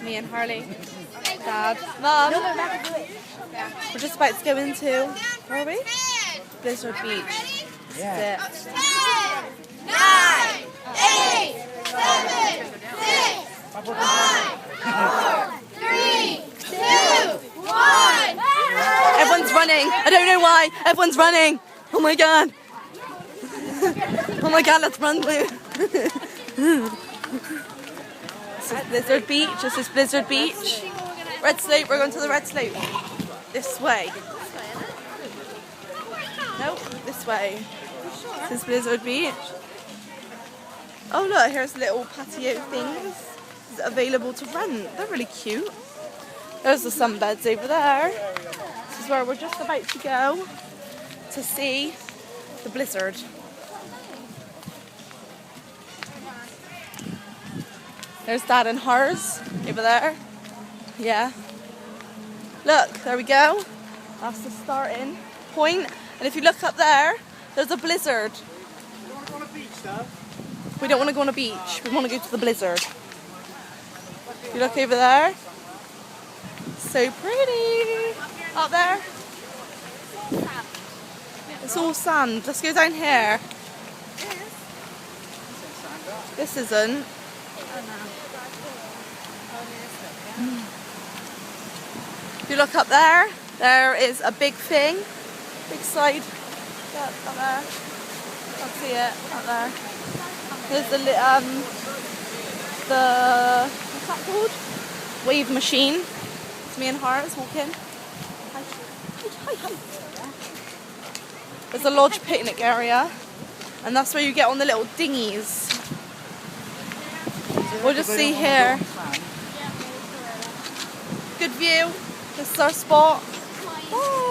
Me and Harley. Dad. Mum. We're just about to go into, where are we? Blizzard Beach. Yeah. 10, 9, 8, 7, 6, 5, 4, 3, 2, 1. Everyone's running. I don't know why. Everyone's running. Oh my god. Oh my god, let's run, Blue. This is Blizzard Beach. This is Blizzard Beach. Red Slope. We're going to the Red Slope. This way. Nope, this way. This is Blizzard Beach. Oh look, here's little patio things available to rent. They're really cute. There's the sunbeds over there. This is where we're just about to go to see the blizzard. There's Dad and hers over there. Yeah. Look, there we go. That's the starting point. And if you look up there, there's a blizzard. You want to go on a beach, though? We don't want to go on a beach. We want to go to the blizzard. You look over there. So pretty. Up there. It's all sand. Let's go down here. This isn't. If you look up there, there is a big thing. Big side. Yeah, up there. Can't see it. Up there. Here's the what's that called? Wave machine. It's me and Horace walking. Hi. Hi, hi, hi. There's a lodge picnic area, and that's where you get on the little dinghies. We'll just see here. Good view. This is our spot. Bye.